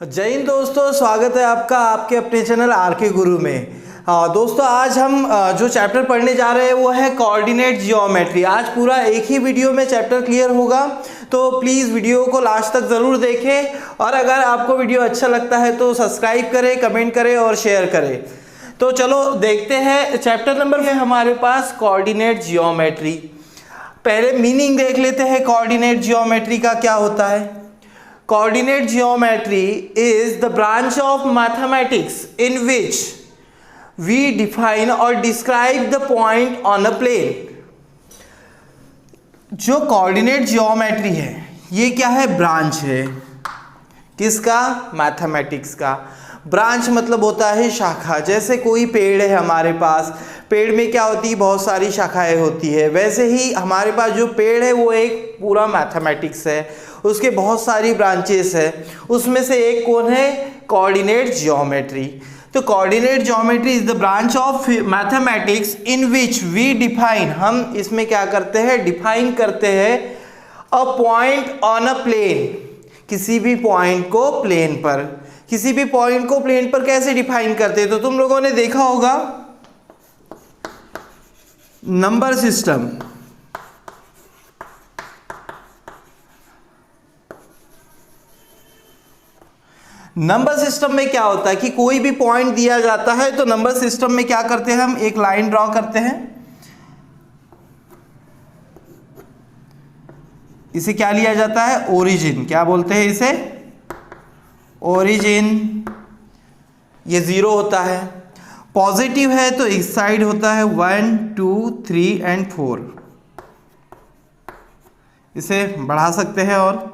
जय हिंद दोस्तों, स्वागत है आपका आपके अपने चैनल आर के गुरु में। दोस्तों आज हम जो चैप्टर पढ़ने जा रहे हैं वो है कोऑर्डिनेट जियोमेट्री। आज पूरा एक ही वीडियो में चैप्टर क्लियर होगा, तो प्लीज़ वीडियो को लास्ट तक ज़रूर देखें और अगर आपको वीडियो अच्छा लगता है तो सब्सक्राइब करें, कमेंट करें और शेयर करें। तो चलो देखते हैं, चैप्टर नंबर है हमारे पास कोऑर्डिनेट जियोमेट्री। पहले मीनिंग देख लेते हैं कोऑर्डिनेट जियोमेट्री का क्या होता है। Coordinate geometry is the branch of mathematics in which we define or describe the point on a plane। जो कोऑर्डिनेट जियोमेट्री है ये क्या है? ब्रांच है। किसका? मैथमेटिक्स का। ब्रांच मतलब होता है शाखा। जैसे कोई पेड़ है हमारे पास, पेड़ में क्या होती है? बहुत सारी शाखाएं होती है। वैसे ही हमारे पास जो पेड़ है वो एक पूरा मैथमेटिक्स है, उसके बहुत सारी ब्रांचेस है। उसमें से एक कौन है? Coordinate geometry. तो coordinate geometry is the branch of mathematics in which we define, हम इसमें क्या करते हैं? डिफाइन करते हैं a point on a plane, किसी भी पॉइंट को प्लेन पर। किसी भी पॉइंट को प्लेन पर कैसे डिफाइन करते हैं? तो तुम लोगों ने देखा होगा नंबर सिस्टम। नंबर सिस्टम में क्या होता है कि कोई भी पॉइंट दिया जाता है तो नंबर सिस्टम में क्या करते हैं? हम एक लाइन ड्रॉ करते हैं। इसे क्या लिया जाता है? ओरिजिन। क्या बोलते हैं इसे? ओरिजिन। ये 0 होता है। पॉजिटिव है तो इस साइड होता है 1 2 3 एंड 4। इसे बढ़ा सकते हैं। और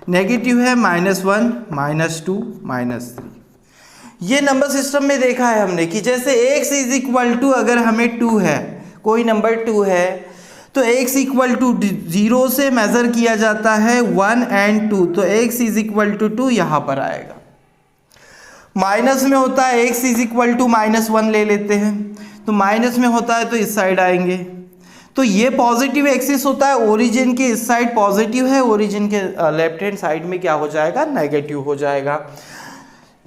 नेगेटिव है -1 -2 -3। ये नंबर सिस्टम में देखा है हमने कि जैसे x इज इक्वल टू, अगर हमें 2 है, कोई नंबर 2 है तो x इक्वल टू 0 से मेज़र किया जाता है 1 एंड 2, तो x इज इक्वल टू 2 यहाँ पर आएगा। माइनस में होता है x इज इक्वल टू -1 ले लेते हैं, तो माइनस में होता है तो इस साइड आएंगे। तो ये पॉजिटिव एक्सिस होता है, ओरिजिन के इस साइड पॉजिटिव है, ओरिजिन के लेफ्ट हैंड साइड में क्या हो जाएगा? नेगेटिव हो जाएगा।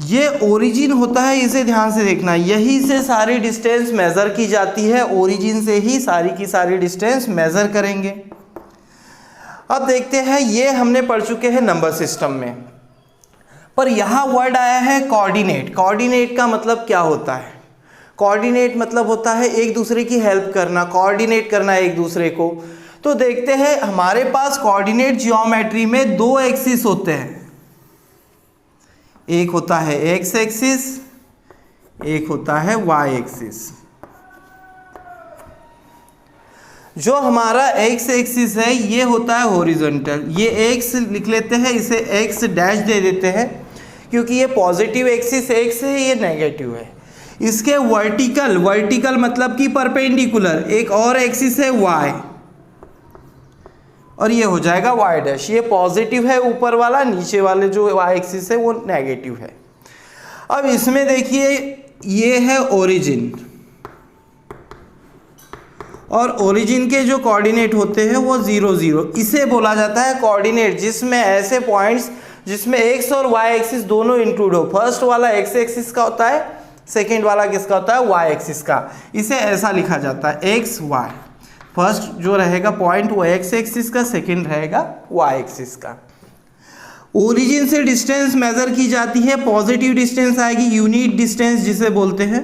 ये ओरिजिन होता है, इसे ध्यान से देखना। यहीं से सारी डिस्टेंस मेज़र की जाती है, ओरिजिन से ही सारी की सारी डिस्टेंस मेज़र करेंगे। अब देखते हैं, ये हमने पढ़ चुके हैं नंबर सिस्टम में, पर यहाँ वर्ड आया है कोऑर्डिनेट। कोऑर्डिनेट का मतलब क्या होता है? कोऑर्डिनेट मतलब होता है एक दूसरे की हेल्प करना, कोऑर्डिनेट करना एक दूसरे को। तो देखते हैं, हमारे पास कोऑर्डिनेट जियोमेट्री में 2 एक्सिस होते हैं। एक होता है एक्स एक्सिस, एक होता है वाई एक्सिस। जो हमारा एक्स एक्सिस है ये होता है हॉरिजॉन्टल। ये एक्स लिख लेते हैं, इसे एक्स डैश दे देते हैं क्योंकि ये पॉजिटिव एक्सिस एक्स है, ये नेगेटिव है। इसके वर्टिकल, वर्टिकल मतलब कि परपेंडिकुलर एक और एक्सिस है वाई, और ये हो जाएगा वाई डैश। ये पॉजिटिव है ऊपर वाला, नीचे वाले जो वाई एक्सिस है वो नेगेटिव है। अब इसमें देखिए, ये है ओरिजिन, और ओरिजिन के जो कोऑर्डिनेट होते हैं वो 0 0। इसे बोला जाता है कोऑर्डिनेट, जिसमें ऐसे पॉइंट्स जिसमें एक्स और वाई एक्सिस दोनों इंक्लूड हो। फर्स्ट वाला एक्स एक्सिस का होता है, सेकेंड वाला किसका होता है? वाई एक्सिस का। इसे ऐसा लिखा जाता है एक्स वाई। फर्स्ट जो रहेगा पॉइंट वो एक्स एक्सिस का, सेकेंड रहेगा वाई एक्सिस का। ओरिजिन से डिस्टेंस मेजर की जाती है, पॉजिटिव डिस्टेंस आएगी, यूनिट डिस्टेंस जिसे बोलते हैं।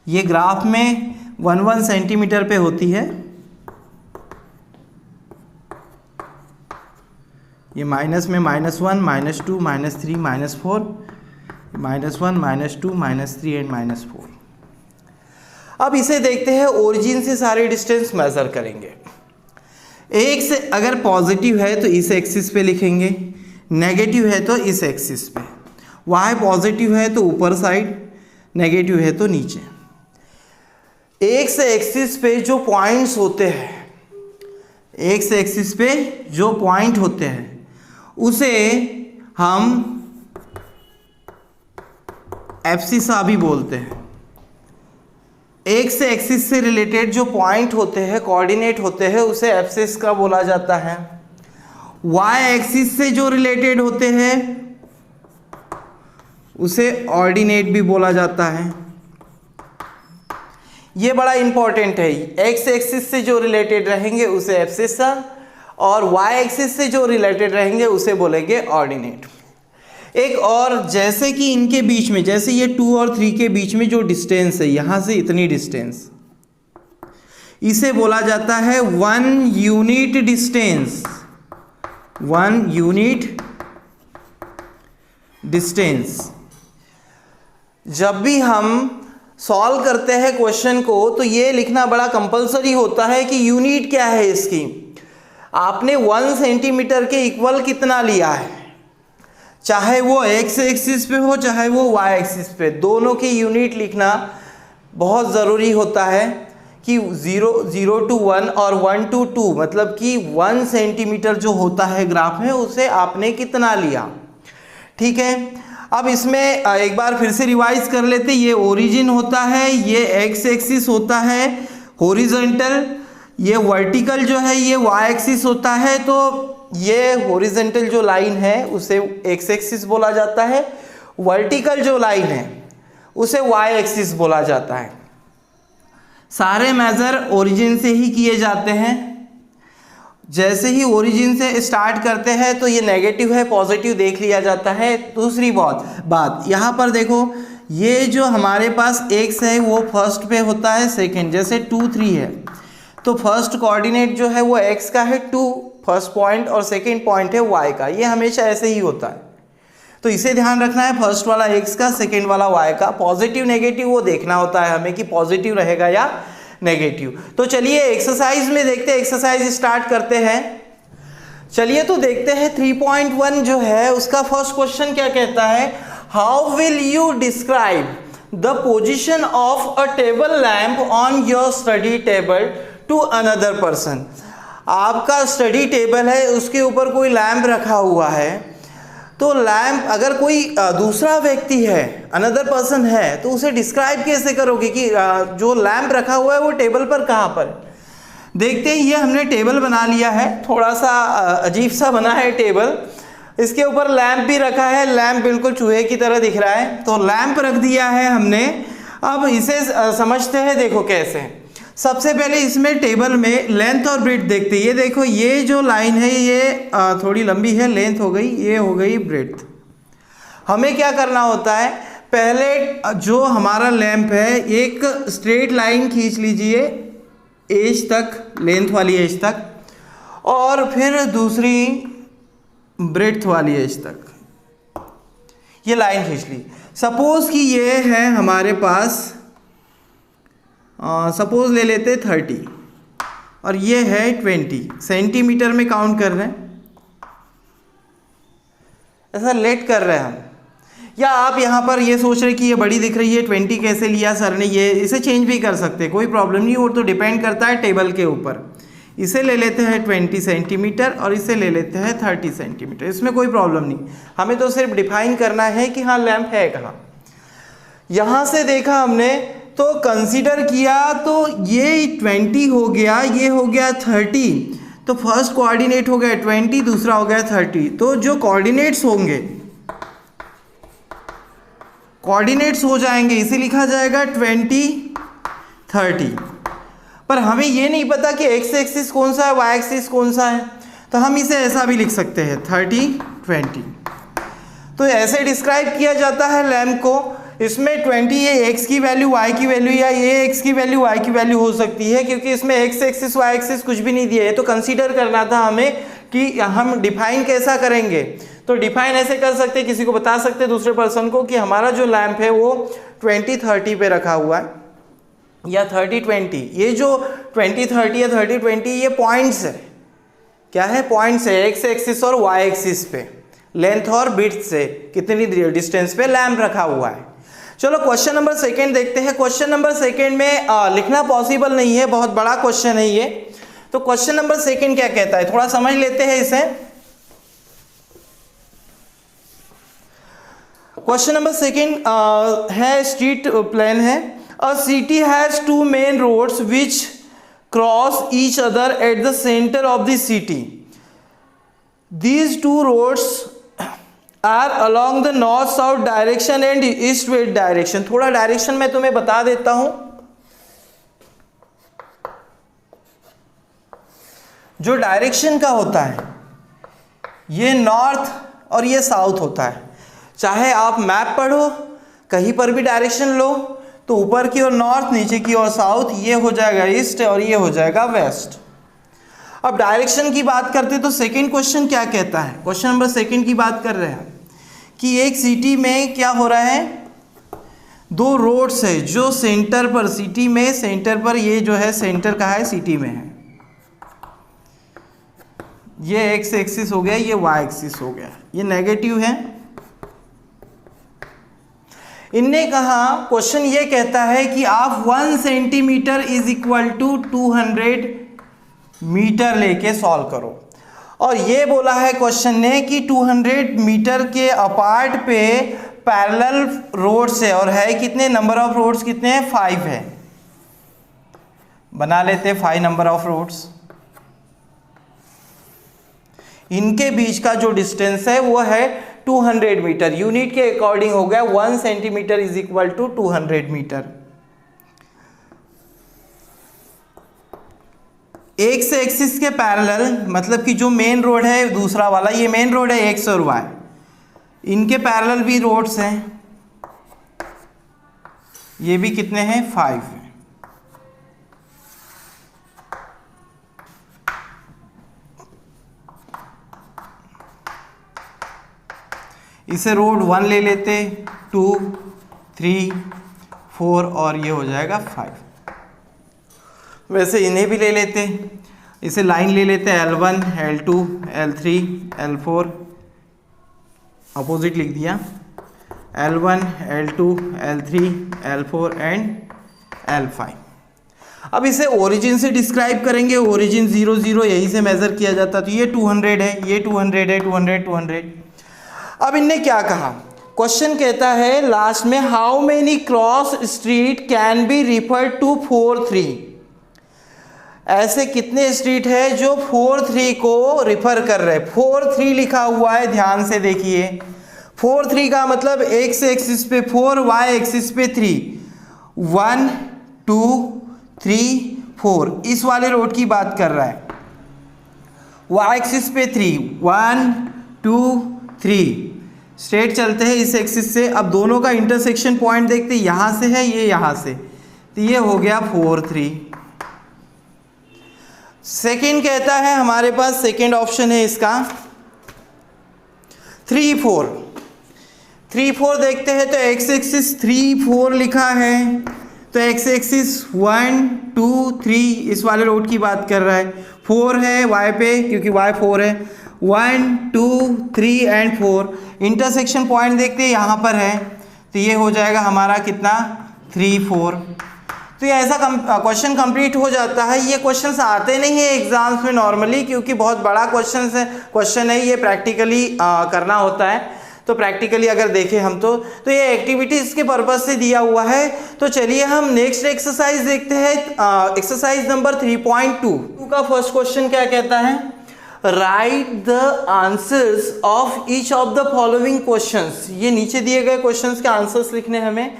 ये ग्राफ में 1 सेंटीमीटर पे होती है। ये माइनस में -1 -2 -3 -4, -1 -2 -3 एंड -4। अब इसे देखते हैं, ओरिजिन से सारे डिस्टेंस मेजर करेंगे। एक से अगर पॉजिटिव है तो इस एक्सिस पे लिखेंगे, नेगेटिव है तो इस एक्सिस पे। वाई पॉजिटिव है तो ऊपर साइड, नेगेटिव है तो नीचे। एक से एक्सिस पे जो पॉइंट्स होते हैं, एक से एक्सिस पे जो पॉइंट होते हैं उसे हम एब्सिसा भी बोलते हैं। एक्स से एक्सिस से रिलेटेड जो पॉइंट होते हैं, कोऑर्डिनेट होते हैं, उसे एब्सिस का बोला जाता है। वाई एक्सिस से जो रिलेटेड होते हैं उसे ऑर्डिनेट भी बोला जाता है। ये बड़ा इंपॉर्टेंट है। एक्स एक्सिस से जो रिलेटेड रहेंगे उसे एब्सिस और वाई एक्सिस से जो रिलेटेड रहेंगे उसे बोलेंगे ऑर्डिनेट। एक और, जैसे कि इनके बीच में, जैसे ये 2 और 3 के बीच में जो डिस्टेंस है, यहां से इतनी डिस्टेंस, इसे बोला जाता है 1 यूनिट डिस्टेंस। 1 unit distance. जब भी हम सॉल्व करते हैं क्वेश्चन को तो ये लिखना बड़ा कंपलसरी होता है कि यूनिट क्या है इसकी। आपने 1 सेंटीमीटर के इक्वल कितना लिया है, चाहे वो एक्स एक्सिस पे हो चाहे वो वाई एक्सिस पे, दोनों की यूनिट लिखना बहुत ज़रूरी होता है कि 0 to 1 और 1 to 2, मतलब कि 1 सेंटीमीटर जो होता है ग्राफ में उसे आपने कितना लिया। ठीक है, अब इसमें एक बार फिर से रिवाइज कर लेते। ये ओरिजिन होता है, ये एक्स एक्सिस होता है हॉरिजॉन्टल, ये वर्टिकल जो है ये वाई एक्सिस होता है। तो ये हॉरिजॉन्टल जो लाइन है उसे एक्स एक्सिस बोला जाता है, वर्टिकल जो लाइन है उसे वाई एक्सिस बोला जाता है। सारे मेजर ओरिजिन से ही किए जाते हैं। जैसे ही ओरिजिन से स्टार्ट करते हैं तो ये नेगेटिव है पॉजिटिव देख लिया जाता है। दूसरी बात यहाँ पर देखो, ये जो हमारे पास एक्स है वो फर्स्ट पे होता है, सेकंड, जैसे 2 3 है तो फर्स्ट कोऑर्डिनेट जो है वो एक्स का है 2 फर्स्ट पॉइंट और सेकंड पॉइंट है वाई का। ये हमेशा ऐसे ही होता है, तो इसे ध्यान रखना है, फर्स्ट वाला एक्स का सेकंड वाला वाई का। पॉजिटिव नेगेटिव वो देखना होता है हमें कि पॉजिटिव रहेगा या नेगेटिव। तो चलिए एक्सरसाइज में देखते हैं, एक्सरसाइज स्टार्ट करते हैं। चलिए तो देखते हैं 3.1 जो है उसका फर्स्ट क्वेश्चन क्या कहता है, how will you describe the position of a table lamp on your study table to another person. आपका स्टडी टेबल है, उसके ऊपर कोई लैम्प रखा हुआ है, तो लैम्प अगर कोई दूसरा व्यक्ति है, अनदर पर्सन है, तो उसे डिस्क्राइब कैसे करोगे कि जो लैम्प रखा हुआ है वो टेबल पर कहाँ पर। देखते हैं, ये हमने टेबल बना लिया है, थोड़ा सा अजीब सा बना है टेबल, इसके ऊपर लैम्प भी रखा है, लैम्प बिल्कुल चूहे की तरह दिख रहा है, तो लैम्प रख दिया है हमने। अब इसे समझते हैं, देखो कैसे। सबसे पहले इसमें टेबल में लेंथ और ब्रेड्थ देखते हैं। ये देखो, ये जो लाइन है ये थोड़ी लंबी है, लेंथ हो गई, ये हो गई ब्रेड्थ। हमें क्या करना होता है, पहले जो हमारा लैंप है एक स्ट्रेट लाइन खींच लीजिए एज तक, लेंथ वाली एज तक, और फिर दूसरी ब्रेड्थ वाली एज तक ये लाइन खींच ली। सपोज कि ये है हमारे पास, सपोज ले लेते 30 और ये है 20 सेंटीमीटर में काउंट कर रहे हैं, ऐसा लेट कर रहे हैं हम। या आप यहाँ पर ये सोच रहे कि ये बड़ी दिख रही है, 20 कैसे लिया सर ने, ये इसे चेंज भी कर सकते हैं, कोई प्रॉब्लम नहीं, वो तो डिपेंड करता है टेबल के ऊपर। इसे ले लेते हैं 20 सेंटीमीटर और इसे ले लेते हैं 30 सेंटीमीटर, इसमें कोई प्रॉब्लम नहीं। हमें तो सिर्फ डिफाइन करना है कि हाँ लैंप है कहाँ। यहाँ से देखा हमने तो कंसीडर किया, तो ये 20 हो गया, ये हो गया 30, तो फर्स्ट कोऑर्डिनेट हो गया 20, दूसरा हो गया 30। तो जो कोऑर्डिनेट्स होंगे, कोऑर्डिनेट्स हो जाएंगे, इसे लिखा जाएगा 20 30। पर हमें ये नहीं पता कि एक्स एक्सिस कौन सा है, वाई एक्सिस कौन सा है, तो हम इसे ऐसा भी लिख सकते हैं 30 20। तो ऐसे डिस्क्राइब किया जाता है लैंप को। इसमें 20 ये एक्स की वैल्यू, वाई की वैल्यू, या ये एक्स की वैल्यू, वाई की वैल्यू हो सकती है, क्योंकि इसमें एक्स एक्सिस वाई एक्सिस कुछ भी नहीं दिया है। तो कंसीडर करना था हमें कि हम डिफाइन कैसा करेंगे। तो डिफाइन ऐसे कर सकते हैं, किसी को बता सकते हैं दूसरे पर्सन को कि हमारा जो लैंप है वो 20 30 पे रखा हुआ है या 30 20। ये जो 20 30 या 30 20 ये पॉइंट्स है, क्या है, पॉइंट्स है एक्स एक्सिस और वाई एक्सिस पे, लेंथ और विड्थ से कितनी डिस्टेंस पे लैंप रखा हुआ है। चलो क्वेश्चन नंबर सेकंड देखते हैं। क्वेश्चन नंबर सेकंड में लिखना पॉसिबल नहीं है, बहुत बड़ा क्वेश्चन है ये। तो क्वेश्चन नंबर सेकंड क्या कहता है, थोड़ा समझ लेते हैं इसे। क्वेश्चन नंबर सेकंड है, स्ट्रीट प्लान है, A city has two main roads which cross each other at the center of the city. These two roads are along the north south direction and east west direction. थोड़ा direction मैं तुम्हें बता देता हूं. जो direction का होता है ये नॉर्थ और ये साउथ होता है. चाहे आप मैप पढ़ो, कहीं पर भी डायरेक्शन लो तो ऊपर की ओर नॉर्थ, नीचे की ओर साउथ, ये हो जाएगा ईस्ट और ये हो जाएगा वेस्ट. अब डायरेक्शन की बात करते तो सेकंड क्वेश्चन क्या कहता है. क्वेश्चन नंबर सेकंड की बात कर रहे हैं कि एक सिटी में क्या हो रहा है, दो रोड्स है जो सेंटर पर, सिटी में सेंटर पर, ये जो है सेंटर कहाँ है, सिटी में है. ये एक्स एक्सिस हो गया, ये वाई एक्सिस हो गया, ये नेगेटिव है. इनने कहा, क्वेश्चन ये कहता है कि आप 1 centimetre is equal to 200 metre लेके सॉल्व करो. और ये बोला है क्वेश्चन ने कि 200 मीटर के अपार्ट पे पैरेलल रोड्स है और है कितने, नंबर ऑफ रोड्स कितने हैं, 5 है. बना लेते 5 नंबर ऑफ रोड्स. इनके बीच का जो डिस्टेंस है वो है 200 मीटर. यूनिट के अकॉर्डिंग हो गया 1 centimetre is equal to 200 metre. एक से एक्सिस के पैरेलल, मतलब कि जो मेन रोड है दूसरा वाला, ये मेन रोड है एक्स और वाई, इनके पैरेलल भी रोड्स हैं. ये भी कितने हैं, 5 हैं. इसे रोड 1 ले लेते, 2, 3, 4 और ये हो जाएगा 5. वैसे इन्हें भी ले लेते, इसे लाइन ले लेते, L1, L2, L3, L4, opposite लिख दिया, L1, L2, L3, L4 and L5. अब इसे ओरिजिन से डिस्क्राइब करेंगे. ओरिजिन 0, 0 यहीं से मेजर किया जाता, तो ये 200 है, ये 200 है, 200, 200. अब इनने क्या कहा, क्वेश्चन कहता है लास्ट में, how many cross street can be refer to 4-3. ऐसे कितने स्ट्रीट है जो 4-3 को रिफर कर रहे हैं. 4-3 लिखा हुआ है, ध्यान से देखिए. 4-3 का मतलब एक्स एक्सिस पे 4, वाई एक्सिस पे 3, 1, 2, 3, 4. इस वाले रोड की बात कर रहा है. वाई एक्सिस पे 3, 1, 2, 3. स्ट्रेट चलते हैं इस एक्सिस से. अब दोनों का इंटरसेक्शन पॉइंट देखते हैं, यहाँ से है, ये यहाँ से, तो ये हो गया 4-3. सेकेंड कहता है हमारे पास, सेकेंड ऑप्शन है इसका 3-4. 3-4 देखते हैं तो एक्स एक्सिस 3-4 लिखा है, तो एक्स एक्सिस 1, 2, 3 इस वाले रोड की बात कर रहा है. 4 है वाई पे, क्योंकि वाई 4 है. 1, 2, 3 एंड 4. इंटरसेक्शन पॉइंट देखते हैं, यहाँ पर है, तो ये हो जाएगा हमारा कितना, 3-4. तो ये ऐसा क्वेश्चन कंप्लीट हो जाता है. ये क्वेश्चंस आते नहीं है एग्जाम्स में नॉर्मली, क्योंकि बहुत बड़ा क्वेश्चन है, ये प्रैक्टिकली करना होता है. तो प्रैक्टिकली अगर देखें हम तो ये एक्टिविटीज़ के पर्पज से दिया हुआ है. तो चलिए हम नेक्स्ट एक्सरसाइज देखते हैं. एक्सरसाइज नंबर 3.2 का फर्स्ट क्वेश्चन क्या कहता है, write the answers of each of the following questions. ये नीचे दिए गए क्वेश्चंस के आंसर्स लिखने हमें.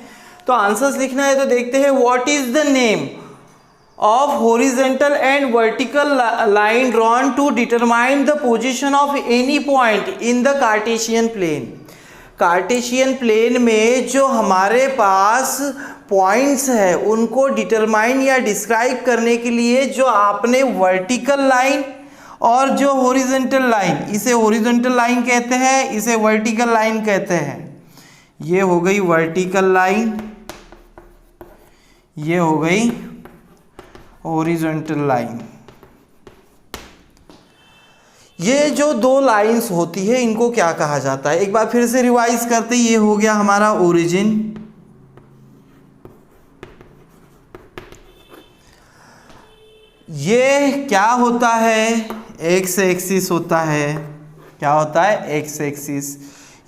तो आंसर्स लिखना है, तो देखते हैं, what is the name of horizontal and vertical line drawn to determine the position of any point in the Cartesian plane. Cartesian plane में जो हमारे पास पॉइंट्स है उनको डिटरमाइन या डिस्क्राइब करने के लिए जो आपने वर्टिकल लाइन और जो हॉरिजॉन्टल लाइन, इसे हॉरिजॉन्टल लाइन कहते हैं, इसे वर्टिकल लाइन कहते हैं. ये हो गई वर्टिकल लाइन, ये हो गई हॉरिजॉन्टल लाइन. ये जो दो लाइंस होती है इनको क्या कहा जाता है, एक बार फिर से रिवाइज करते. ये हो गया हमारा ओरिजिन, ये क्या होता है, एक्स एक्सिस होता है. क्या होता है, एक्स एक्सिस.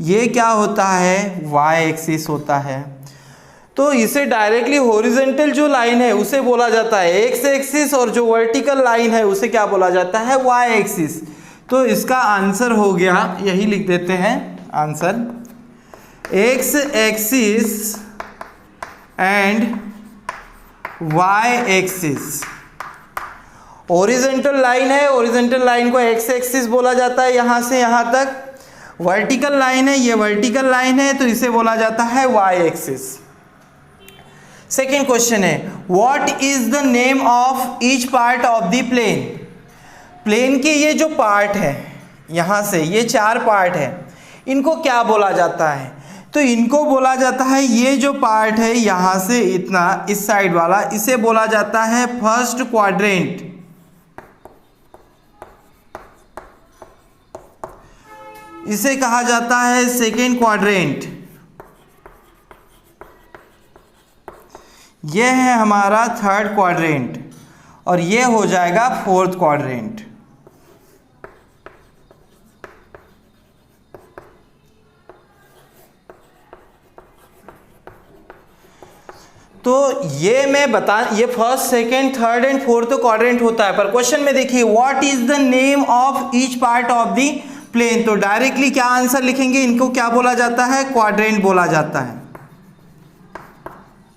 ये क्या होता है, वाई एक्सिस होता है. तो इसे डायरेक्टली हॉरिजॉन्टल जो लाइन है उसे बोला जाता है एक्स एक्सिस, और जो वर्टिकल लाइन है उसे क्या बोला जाता है, वाई एक्सिस। तो इसका आंसर हो गया, यही लिख देते हैं answer, x axis and y axis. Horizontal line है, हॉरिजॉन्टल लाइन को एक्स एक्सिस बोला जाता है यहाँ से यहाँ तक। वर्टिकल लाइन है, ये वर्टिकल लाइन है, तो इसे बोला जाता है वाई एक्सिस। सेकेंड क्वेश्चन है, what is the name of each part of the plane. Plane के ये जो पार्ट है, यहाँ से ये 4 पार्ट है, इनको क्या बोला जाता है, तो इनको बोला जाता है, ये जो पार्ट है यहाँ से इतना इस साइड वाला, इसे बोला जाता है फर्स्ट क्वाड्रेंट। इसे कहा जाता है सेकेंड क्वाड्रेंट। यह है हमारा थर्ड क्वाड्रेंट, और यह हो जाएगा फोर्थ क्वाड्रेंट। तो ये मैं ये first second third and fourth quadrant होता है, पर क्वेश्चन में देखिए what is the name of each part of the plane. तो डायरेक्टली क्या आंसर लिखेंगे, इनको क्या बोला जाता है, क्वाड्रेंट बोला जाता है।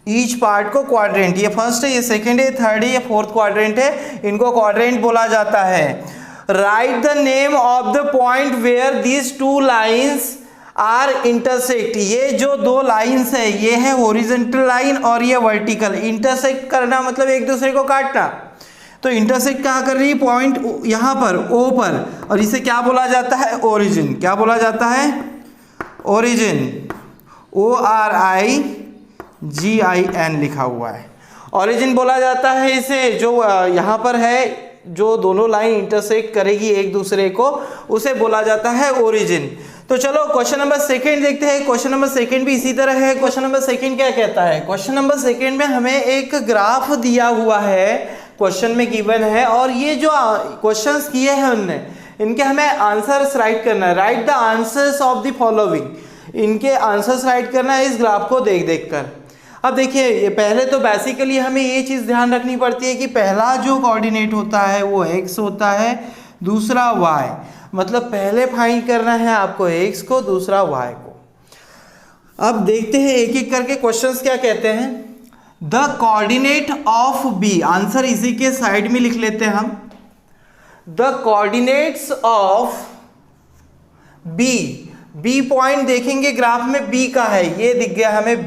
ईच पार्ट को क्वाड्रेंट, ये फर्स्ट है, ये सेकेंड है, थर्ड है, ये फोर्थ क्वाड्रेंट है, इनको क्वाड्रेंट बोला जाता है। Write the name of the point where these 2 lines are intersect. ये जो 2 लाइन्स है, ये है हॉरिजॉन्टल लाइन और ये वर्टिकल। इंटरसेक्ट करना मतलब एक दूसरे को काटना, तो इंटरसेक्ट कहाँ कर रही है, पॉइंट यहाँ पर ओ पर, और इसे क्या बोला जाता है, ओरिजिन। क्या बोला जाता है, ओरिजिन, ORIGIN लिखा हुआ है, ओरिजिन बोला जाता है इसे। जो यहाँ पर है, जो दोनों लाइन इंटरसेक्ट करेगी एक दूसरे को, उसे बोला जाता है ओरिजिन। तो चलो क्वेश्चन नंबर सेकंड देखते हैं। क्वेश्चन नंबर सेकंड भी इसी तरह है। क्वेश्चन नंबर सेकंड क्या कहता है, क्वेश्चन नंबर सेकंड में हमें एक ग्राफ दिया हुआ है, क्वेश्चन में गिवन है, और ये जो क्वेश्चंस किए हैं हमने, इनके हमें आंसर्स राइट करना है। Write the answers of the following, इनके आंसर्स राइट करना है इस ग्राफ को देख देख कर। अब देखिए, ये पहले तो बेसिकली हमें ये चीज़ ध्यान रखनी पड़ती है कि पहला जो कोऑर्डिनेट होता है वो x होता है, दूसरा y। मतलब पहले फाइंड करना है आपको x को, दूसरा y को। अब देखते हैं एक एक करके क्वेश्चंस क्या कहते हैं। The coordinate of b, answer इसी के साइड में लिख लेते हैं हम। The coordinates of b, b point देखेंगे ग्राफ में b का है, ये दिख गया हमें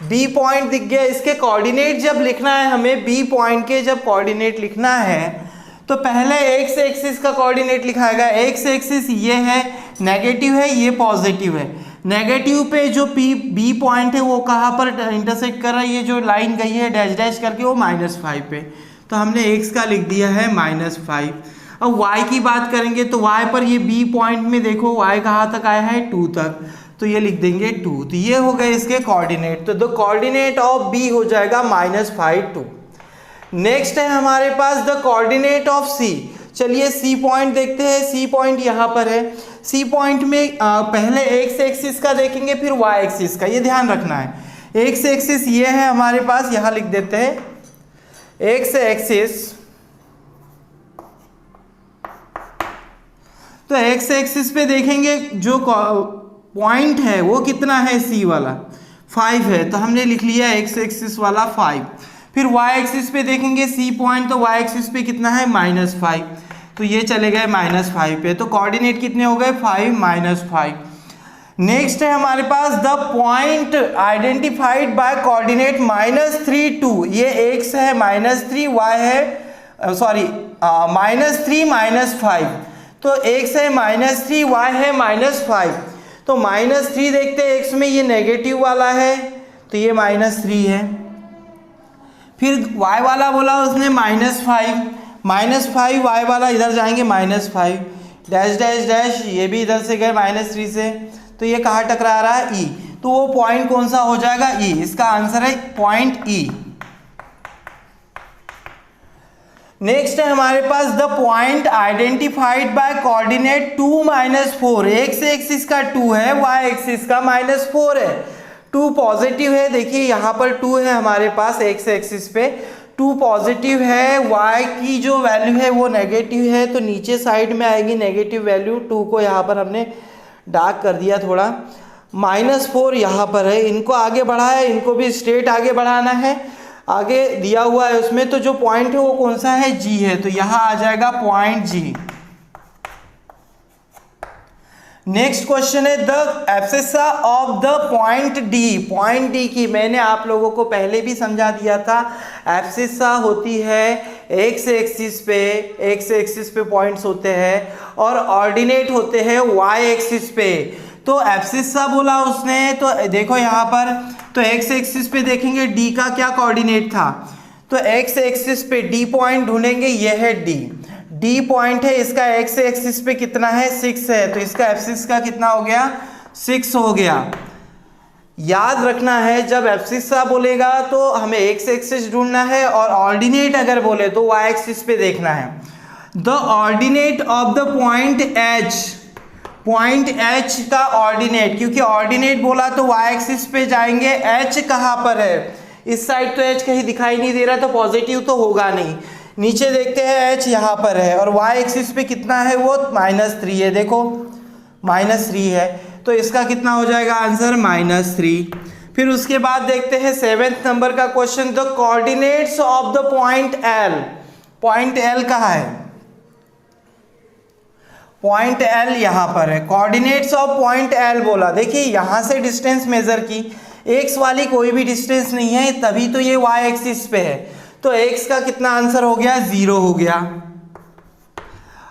b पॉइंट दिख गया। इसके कोऑर्डिनेट जब लिखना है हमें, b पॉइंट के जब कोऑर्डिनेट लिखना है तो पहले x एक्सिस का कोऑर्डिनेट लिखाएगा। x एक्सिस ये है, नेगेटिव है, ये पॉजिटिव है। नेगेटिव पे जो b पॉइंट है वो कहाँ पर इंटरसेक्ट कर रहा है, ये जो लाइन गई है डैश डैश करके, वो -5 पे, तो हमने x का लिख दिया है -5। अब y की बात करेंगे तो y पर ये b पॉइंट में देखो y कहाँ तक आया है, 2 तक, तो ये लिख देंगे 2। तो ये हो गए इसके कोऑर्डिनेट। तो द कोऑर्डिनेट ऑफ b हो जाएगा -5 2। नेक्स्ट है हमारे पास द कोऑर्डिनेट ऑफ c। चलिए c पॉइंट देखते हैं। c पॉइंट यहाँ पर है। c पॉइंट में पहले x एक्सिस का देखेंगे, फिर y एक्सिस का, ये ध्यान रखना है। x एक्सिस ये है हमारे पास, यहाँ लिख देते हैं x एक्सिस। तो x एक्सिस पे देखेंगे जो पॉइंट है वो कितना है, c वाला 5 है, तो हमने लिख लिया x एक्सिस वाला 5। फिर y एक्सिस पे देखेंगे c पॉइंट, तो y एक्सिस पे कितना है, -5, तो ये चले गए -5 पे। तो कोऑर्डिनेट कितने हो गए, 5 -5। नेक्स्ट है हमारे पास the point identified by coordinate -3 2। ये x है -3, y है सॉरी -3 -5, तो x है -3, y है -5। तो -3 देखते हैं x में, ये नेगेटिव वाला है तो ये -3 है। फिर y वाला बोला उसने -5 y वाला, इधर जाएंगे -5 डैश डैश डैश, ये भी इधर से गए -3 से, तो ये कहाँ टकरा रहा है, e। तो वो पॉइंट कौन सा हो जाएगा, e। इसका आंसर है पॉइंट e। नेक्स्ट है हमारे पास the point identified by coordinate 2 -4। x axis का 2 है, y एक्सिस का -4 है। 2 पॉजिटिव है, देखिए यहाँ पर 2 है हमारे पास एक्स एक्सिस पे, 2 पॉजिटिव है, y की जो वैल्यू है वो नेगेटिव है, तो नीचे साइड में आएगी नेगेटिव वैल्यू। 2 को यहाँ पर हमने डार्क कर दिया थोड़ा। -4 यहाँ पर है, इनको आगे बढ़ाया, इनको भी स्ट्रेट आगे बढ़ाना है, आगे दिया हुआ है उसमें। तो जो पॉइंट है वो कौन सा है, G है, तो यहाँ आ जाएगा पॉइंट G। नेक्स्ट क्वेश्चन है the abscissa of the point D. Point D की मैंने आप लोगों को पहले भी समझा दिया था, एब्सिसा होती है एक्स एक्सिस पे पॉइंट्स होते हैं और ऑर्डिनेट होते हैं वाई एक्सिस पे। तो एब्सिसा बोला उसने, तो देखो यहाँ पर, तो एक्स एक्सिस पे देखेंगे डी का क्या कोऑर्डिनेट था, तो एक्स एक्सिस पे डी पॉइंट ढूंढेंगे, यह है डी पॉइंट है, इसका एक्स एक्सिस पे कितना है 6 है, तो इसका एब्सिस का कितना हो गया 6 हो गया। याद रखना है जब एब्सिसा बोलेगा तो हमें एक्स एक्सिस ढूंढना है और ऑर्डिनेट अगर बोले तो वाई एक्सिस पे देखना है। The ordinate of the point H का ऑर्डिनेट, क्योंकि ऑर्डिनेट बोला तो वाई एक्सिस पे जाएंगे, एच कहाँ पर है, इस साइड तो एच कहीं दिखाई नहीं दे रहा, तो पॉजिटिव तो होगा नहीं। नीचे देखते हैं एच यहाँ पर है और वाई एक्सिस पे कितना है वो -3 है, देखो -3 है, तो इसका कितना हो जाएगा आंसर -3। फिर उसके बाद देखते हैं 7th नंबर का question, the coordinates of the point L. Point L कहाँ है, पॉइंट एल यहाँ पर है, कोऑर्डिनेट्स ऑफ पॉइंट एल बोला। देखिए यहाँ से डिस्टेंस मेजर की, एक्स वाली कोई भी डिस्टेंस नहीं है, तभी तो ये वाई एक्सिस पे है, तो x का कितना आंसर हो गया 0 हो गया,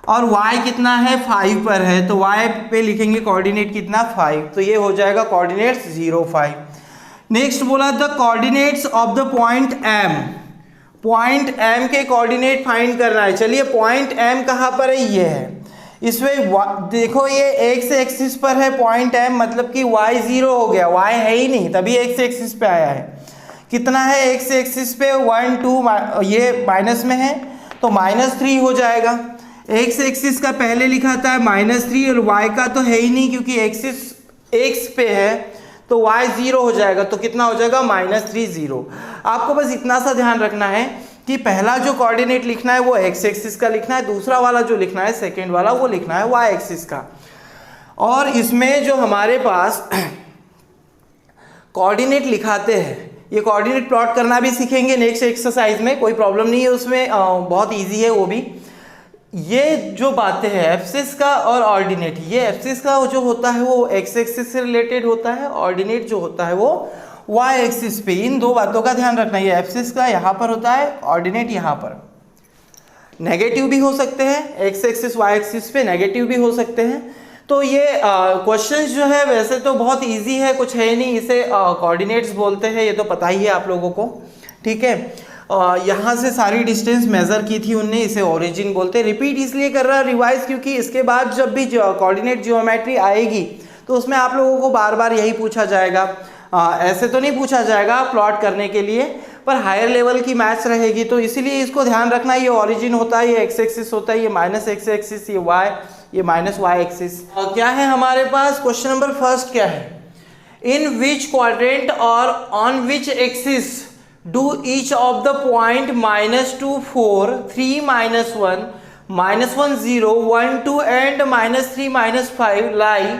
और y कितना है 5 पर है, तो y पे लिखेंगे कोऑर्डिनेट कितना 5, तो ये हो जाएगा कोऑर्डिनेट्स 0 5। नेक्स्ट बोला the coordinates of the point m। Point m के कोऑर्डिनेट फाइंड करना है। चलिए पॉइंट m कहाँ पर है, ये है, इसमें देखो ये x एक्सिस पर है पॉइंट m, मतलब कि y 0 हो गया, y है ही नहीं, तभी x एक्सिस पे आया है। कितना है x एक्सिस पे 1 2, ये माइनस में है तो -3 हो जाएगा। x एक्सिस का पहले लिखा था -3 और y का तो है ही नहीं, क्योंकि एक्सिस x पे है तो y 0 हो जाएगा, तो कितना हो जाएगा -3 0। आपको बस इतना सा ध्यान रखना है कि पहला जो कोऑर्डिनेट लिखना है वो x एक्सिस का लिखना है, दूसरा वाला जो लिखना है सेकेंड वाला वो लिखना है y एक्सिस का। और इसमें जो हमारे पास कोऑर्डिनेट लिखाते हैं, ये कोऑर्डिनेट प्लॉट करना भी सीखेंगे नेक्स्ट एक्सरसाइज में, कोई प्रॉब्लम नहीं है उसमें, बहुत इजी है वो भी। ये जो बातें हैं एब्सिस का और ऑर्डिनेट, ये एब्सिस का जो होता है वो एक्स एक्सिस से रिलेटेड होता है, ऑर्डिनेट जो होता है वो वाई एक्सिस पे। इन दो बातों का ध्यान रखना, ये एब्सिस का यहाँ पर होता है, ऑर्डिनेट यहाँ पर। नेगेटिव भी हो सकते हैं, एक्स एक्सिस वाई एक्सिस पे नेगेटिव भी हो सकते हैं। तो ये क्वेश्चंस जो है वैसे तो बहुत इजी है, कुछ है नहीं, इसे कोऑर्डिनेट्स बोलते हैं, ये तो पता ही है आप लोगों को, ठीक है। यहाँ से सारी डिस्टेंस मेज़र की थी उनने, इसे ओरिजिन बोलते हैं। रिपीट इसलिए कर रहा है रिवाइज, क्योंकि इसके बाद जब भी कोऑर्डिनेट जियोमेट्री आएगी तो उसमें आप लोगों को बार बार यही पूछा जाएगा। ऐसे तो नहीं पूछा जाएगा प्लॉट करने के लिए, पर हायर लेवल की मैथ्स रहेगी, तो इसीलिए इसको ध्यान रखना। ये ओरिजिन होता है, ये एक्स एक्सिस होता है, ये -x एक्सिस, ये y, ये -y एक्सिस। क्या है हमारे पास क्वेश्चन नंबर फर्स्ट क्या है, इन विच क्वाड्रेंट और on which axis do each of the point -2 4 3 -1 -1 0 1 2 and -3 -5 lie.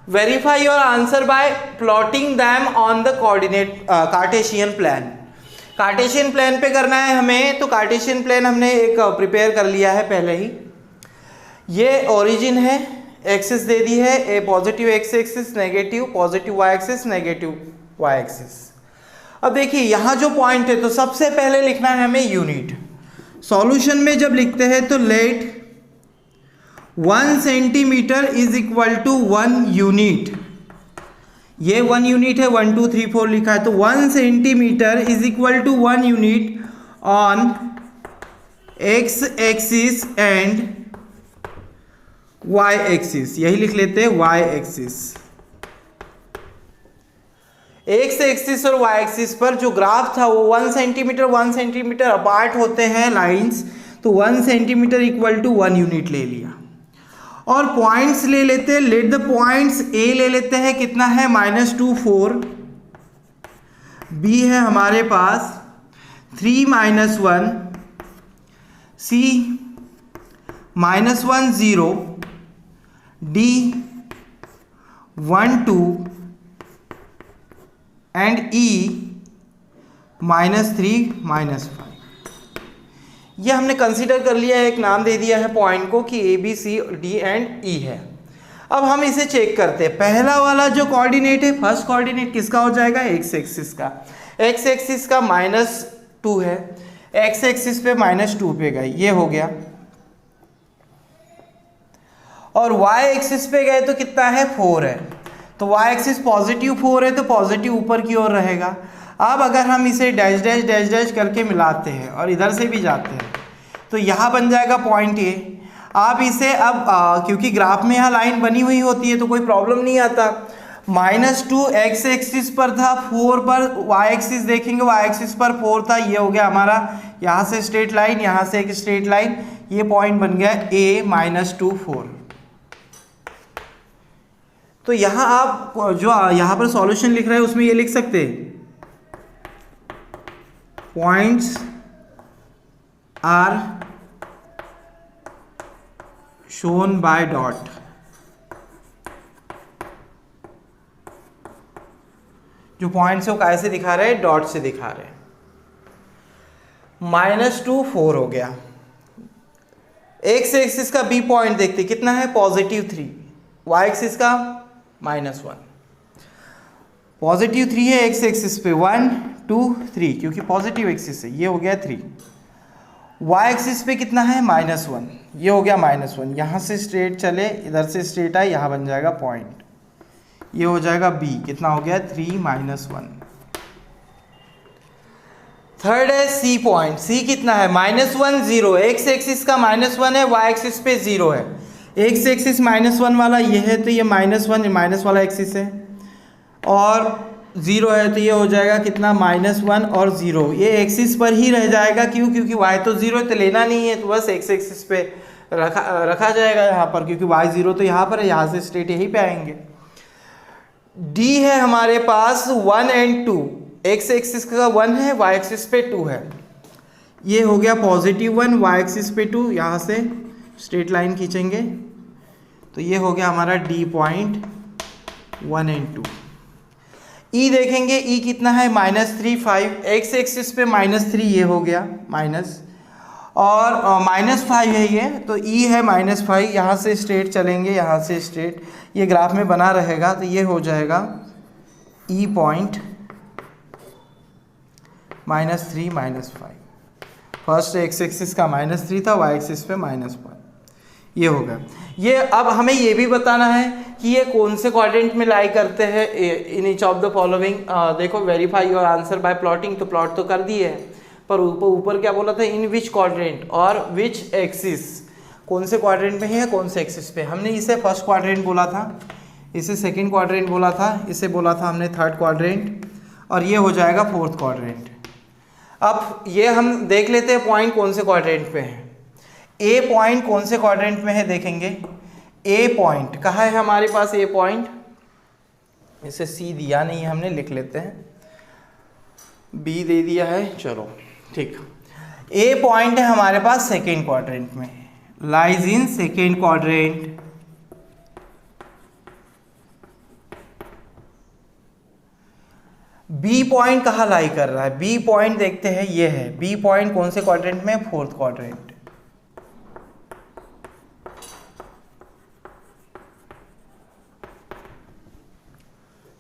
Verify your answer by plotting them on the coordinate Cartesian plan. Cartesian plan पे करना है हमें, तो कार्टेशियन प्लान हमने एक प्रिपेयर कर लिया है पहले ही। ये ओरिजिन है, एक्सिस दे दी है, a positive x axis, negative positive y axis, negative y axis. अब देखिए यहाँ जो पॉइंट है तो सबसे पहले लिखना है हमें यूनिट। सॉल्यूशन में जब लिखते हैं तो let 1 centimetre is equal to 1 unit, ये 1 यूनिट है, 1 2 3 4 लिखा है, तो 1 centimetre is equal to 1 unit on x axis and y axis, यही लिख लेते हैं वाई एक्सिस। एक्स एक्सिस और वाई एक्सिस पर जो ग्राफ था वो 1 सेंटीमीटर अपार्ट होते हैं लाइंस, तो 1 सेंटीमीटर इक्वल टू 1 यूनिट ले लिया। और पॉइंट्स ले लेते हैं, लेट द पॉइंट्स ए ले लेते हैं, कितना है -2 4 बी है हमारे पास 3 माइनस 1, सी -1 0, डी 1 2 एंड ई -3 -5। ये हमने कंसीडर कर लिया है, एक नाम दे दिया है पॉइंट को कि A B C D and E है। अब हम इसे चेक करते हैं। पहला वाला जो कोऑर्डिनेट है, फर्स्ट कोऑर्डिनेट किसका हो जाएगा? एक्स एक्सिस का। एक्स एक्सिस का -2 है, एक्स एक्सिस पे -2 पे गए, ये हो गया। और वाई एक्सिस पे गए तो कितना है? 4 है। तो वाई एक्सिस पॉजिटिव 4 है तो पॉजिटिव ऊपर की ओर रहेगा। अब अगर हम इसे डैश डैश डैश डैश करके मिलाते हैं और इधर से भी जाते हैं तो यहाँ बन जाएगा पॉइंट ए। आप इसे अब क्योंकि ग्राफ में यहाँ लाइन बनी हुई होती है तो कोई प्रॉब्लम नहीं आता। -2 एक्स एक्सिस पर था, 4 पर वाई एक्सिस देखेंगे, वाई एक्सिस पर 4 था, ये हो गया हमारा यहाँ से स्ट्रेट लाइन, यहाँ से एक स्ट्रेट लाइन, ये पॉइंट बन गया a -2 4। तो यहाँ आप जो यहाँ पर सॉल्यूशन लिख रहे हैं उसमें ये लिख सकते हैं, points are shown by dot. जो पॉइंट्स है वो कैसे दिखा रहे हैं? डॉट से दिखा रहे हैं। -2 4 हो गया। एक्स एक्सिस का बी पॉइंट देखते कितना है? +3। वाई एक्सिस का -1, +3 है एक्स एक्सिस पे, 1 2 3, क्योंकि पॉजिटिव एक्सिस है, ये हो गया 3। वाई एक्सिस पे कितना है? -1, ये हो गया -1। यहाँ से स्ट्रेट चले, इधर से स्ट्रेट आए, यहाँ बन जाएगा पॉइंट, ये हो जाएगा बी। कितना हो गया? 3 -1। थर्ड है सी पॉइंट। सी कितना है? -1 0। एक्स एक्सिस का -1 है, वाई एक्सिस पे 0 है। एक्स एक्सिस -1 वाला ये है तो ये -1 माइनस वाला एक्सिस है, और 0 है तो ये हो जाएगा कितना? -1 और 0। ये एक्सिस पर ही रह जाएगा, क्यों? क्योंकि y तो 0 है तो लेना नहीं है, तो बस एक्स एक्सिस पे रखा जाएगा यहाँ पर, क्योंकि y 0 तो यहाँ पर है, यहाँ से स्ट्रेट यहीं पे आएंगे। D है हमारे पास 1 और 2। एक्स एक्सिस का 1 है, y एक्सिस पे 2 है, ये हो गया +1, y एक्सिस पे 2, यहाँ से स्ट्रेट लाइन खींचेंगे तो ये हो गया हमारा D पॉइंट 1 और 2। E देखेंगे, E कितना है? -3 5। एक्स एक्सिस पे -3, ये हो गया माइनस, और -5 है ये, तो E है -5। यहाँ से स्ट्रेट चलेंगे, यहाँ से स्ट्रेट, ये ग्राफ में बना रहेगा तो ये हो जाएगा E point -3 -5। First x axis का -3 था, वाई एक्सिस पे -5, ये होगा। ये अब हमें ये भी बताना है कि ये कौन से क्वाड्रेंट में लाई करते हैं in each of the following. देखो, verify your answer by plotting, तो प्लॉट तो कर दिए है, पर ऊपर क्या बोला था? इन विच क्वाड्रेंट और विच एक्सिस, कौन से क्वाड्रेंट में है, कौन से एक्सिस पे। हमने इसे फर्स्ट क्वाड्रेंट बोला था, इसे सेकंड क्वाड्रेंट बोला था, इसे बोला था हमने थर्ड क्वाड्रेंट, और ये हो जाएगा फोर्थ क्वाड्रेंट। अब ये हम देख लेते हैं पॉइंट कौन से क्वाड्रेंट पे है। ए पॉइंट कौन से क्वाड्रेंट में है देखेंगे। ए पॉइंट कहाँ है हमारे पास? ए पॉइंट, इसे सी दिया नहीं है हमने, लिख लेते हैं, बी दे दिया है, चलो ठीक। ए पॉइंट है हमारे पास सेकेंड क्वाड्रेंट में, lies in second quadrant. B point कहाँ लाई कर रहा है? बी पॉइंट देखते हैं, ये है बी पॉइंट, कौन से क्वाड्रेंट में? Fourth quadrant.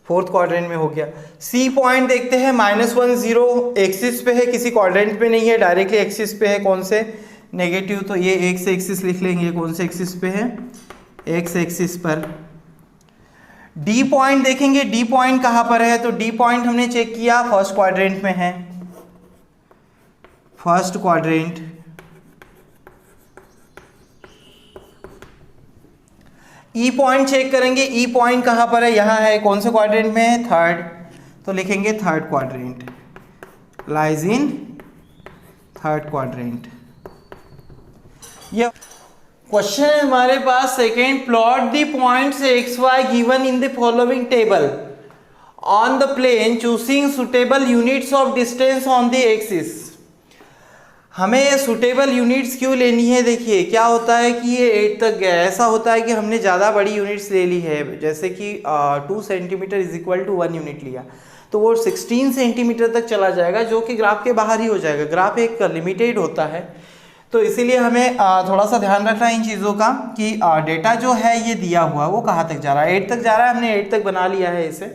फोर्थ क्वाड्रेंट में हो गया। सी पॉइंट देखते हैं, -1 0 एक्सिस पे है, किसी क्वाड्रेंट पे नहीं है, डायरेक्टली एक्सिस पे है। कौन से? नेगेटिव, तो ये एक्स एक्सिस लिख लेंगे। कौन से एक्सिस पे है? एक्स एक्सिस पर। डी पॉइंट देखेंगे, डी पॉइंट कहाँ पर है? तो डी पॉइंट हमने चेक किया, फर्स्ट क्वाड्रेंट में है, first quadrant. E point check करेंगे, ई पॉइंट कहाँ पर है? यहाँ है। कौन से क्वाड्रेंट में है? थर्ड, तो लिखेंगे third quadrant, lies in third quadrant. ये क्वेश्चन है हमारे पास second, plot the points x y given in the following table on the plane choosing suitable units of distance on the axis. हमें ये सुटेबल यूनिट्स क्यों लेनी है? देखिए क्या होता है कि ये 8 तक गया, ऐसा होता है कि हमने ज़्यादा बड़ी यूनिट्स ले ली है, जैसे कि 2 centimetre is equal to 1 unit लिया, तो वो 16 सेंटीमीटर तक चला जाएगा, जो कि ग्राफ के बाहर ही हो जाएगा। ग्राफ एक लिमिटेड होता है, तो इसीलिए हमें थोड़ा सा ध्यान रखना है इन चीज़ों का कि डेटा जो है ये दिया हुआ वो कहाँ तक जा रहा है। 8 तक जा रहा है, हमने 8 तक बना लिया है इसे।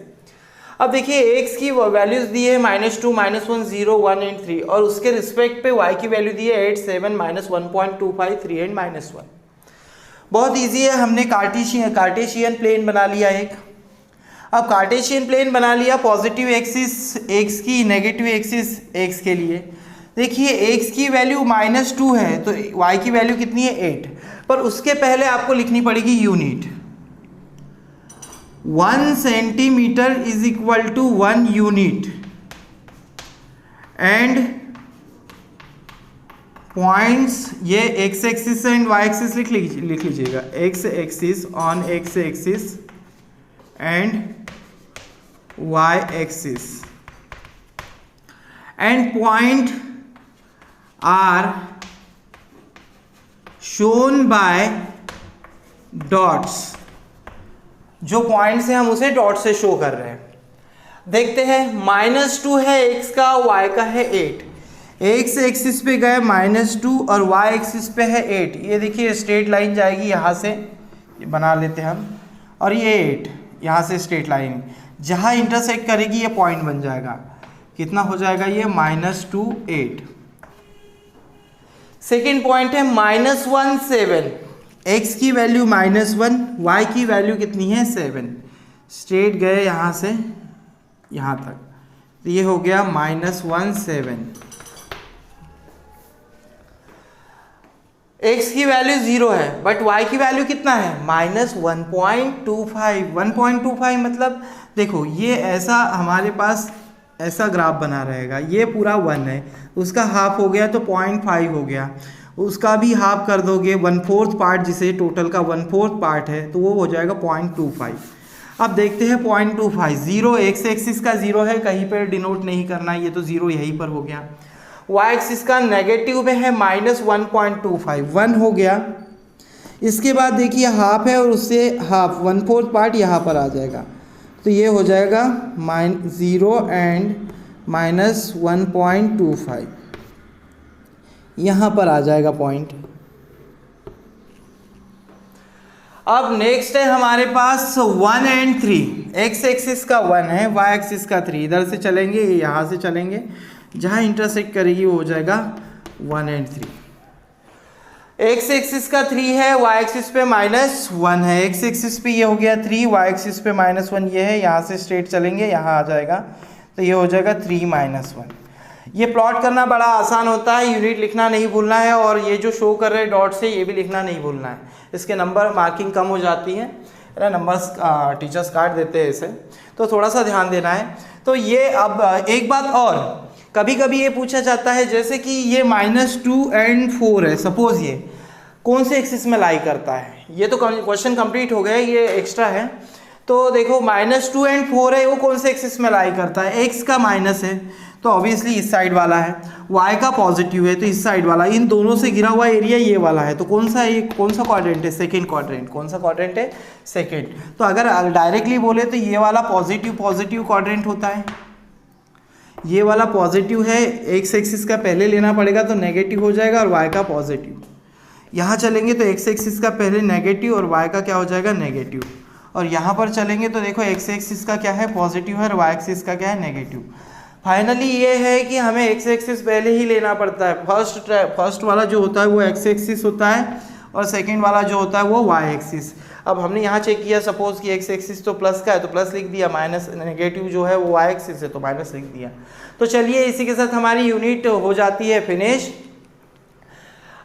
अब देखिए x की वैल्यूज दी है -2, -1, 0, 1 एंड 3, और उसके रिस्पेक्ट पे y की वैल्यू दी है 8, 7, -1.25, 3 एंड -1। बहुत इजी है, हमने कार्टेशियन प्लेन बना लिया एक। अब कार्टेशियन प्लेन बना लिया, पॉजिटिव एक्सिस x की, नेगेटिव एक्सिस x के लिए। देखिए x की वैल्यू -2 है तो y की वैल्यू कितनी है 8, पर उसके पहले आपको लिखनी पड़ेगी unit. 1 centimetre is equal to 1 unit and points, ये x axis and y axis लिख लीजिएगा, x axis on x axis and y axis, and point are shown by dots. जो पॉइंट्स है हम उसे डॉट से शो कर रहे हैं। देखते हैं, -2 है x का, y का है 8। x एक्सिस पे गए -2 और y एक्सिस पे है 8। ये देखिए स्ट्रेट लाइन जाएगी यहाँ से, ये बना लेते हैं हम, और ये 8 यहाँ से स्ट्रेट लाइन जहाँ इंटरसेक्ट करेगी ये पॉइंट बन जाएगा। कितना हो जाएगा ये? -2, 8। सेकेंड पॉइंट है -1, 7। x की वैल्यू -1, y की वैल्यू कितनी है 7। स्ट्रेट गए यहाँ से यहाँ तक, तो ये हो गया -1, 7। x की वैल्यू 0 है, बट y की वैल्यू कितना है? -1.25। 1.25 मतलब देखो ये ऐसा हमारे पास ऐसा ग्राफ बना रहेगा, ये पूरा 1 है, उसका हाफ हो गया तो 0.5 हो गया, उसका भी हाफ कर दोगे 1/4 पार्ट, जिसे टोटल का 1/4 पार्ट है, तो वो हो जाएगा 0.25। अब देखते हैं 0.25, 0 x एक्सिस का 0 है, कहीं पर डिनोट नहीं करना है, ये तो 0 यहीं पर हो गया। y एक्सिस का नेगेटिव में है -1.25, 1 हो गया। इसके बाद देखिए हाफ है और उससे हाफ 1/4 पार्ट यहाँ पर आ जाएगा, तो ये हो जाएगा -0 एंड -1.25, यहाँ पर आ जाएगा पॉइंट। अब नेक्स्ट है हमारे पास 1 एंड 3। x एक्सिस का 1 है, y एक्सिस का 3। इधर से चलेंगे, यहाँ से चलेंगे, जहाँ इंटरसेक्ट करेगी वो हो जाएगा 1 एंड 3। x एक्सिस का 3 है, y एक्सिस पे -1 है। x एक्सिस पे ये हो गया 3, y एक्सिस पे -1 ये है, यहाँ से स्ट्रेट चलेंगे, यहाँ आ जाएगा, तो ये हो जाएगा 3 -1। ये प्लॉट करना बड़ा आसान होता है, यूनिट लिखना नहीं भूलना है, और ये जो शो कर रहे हैं डॉट से ये भी लिखना नहीं भूलना है। इसके नंबर मार्किंग कम हो जाती है, नंबर्स टीचर्स काट देते हैं इसे, तो थोड़ा सा ध्यान देना है। तो ये अब एक बात और, कभी कभी ये पूछा जाता है, जैसे कि ये -2 एंड 4 है, सपोज ये कौन से एक्सिस में लाई करता है? ये तो क्वेश्चन कंप्लीट हो गया, ये एक्स्ट्रा है। तो देखो -2 एंड 4 है, वो कौन से एक्सिस में लाई करता है? x का माइनस है तो ऑब्वियसली इस साइड वाला है, y का पॉजिटिव है तो इस साइड वाला, इन दोनों से घिरा हुआ एरिया ये वाला है, तो कौन सा क्वाड्रेंट है? Second quadrant. कौन सा क्वाड्रेंट है? सेकंड। तो अगर डायरेक्टली बोले तो ये वाला पॉजिटिव क्वाड्रेंट होता है, ये वाला पॉजिटिव है, x एक्सिस का पहले लेना पड़ेगा तो नेगेटिव हो जाएगा और y का पॉजिटिव। यहाँ चलेंगे तो x एक्सिस का पहले नेगेटिव और y का क्या हो जाएगा? नेगेटिव। और यहाँ पर चलेंगे तो देखो x एक्सिस का क्या है? पॉजिटिव है, और y एक्सिस का क्या है? नेगेटिव। फाइनली ये है कि हमें x एक्सिस पहले ही लेना पड़ता है। फर्स्ट वाला जो होता है वो x एक्सिस होता है, और सेकंड वाला जो होता है वो y एक्सिस। अब हमने यहाँ चेक किया, सपोज कि x एक्सिस तो प्लस का है तो प्लस लिख दिया, माइनस नेगेटिव जो है वो y एक्सिस है तो माइनस लिख दिया। तो चलिए इसी के साथ हमारी यूनिट हो जाती है फिनिश।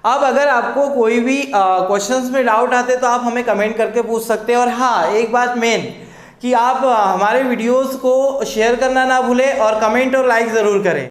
अब अगर आपको कोई भी क्वेश्चंस में डाउट आते तो आप हमें कमेंट करके पूछ सकते हैं। और हाँ, एक बात मेन कि आप हमारे वीडियोस को शेयर करना ना भूलें और कमेंट और लाइक ज़रूर करें।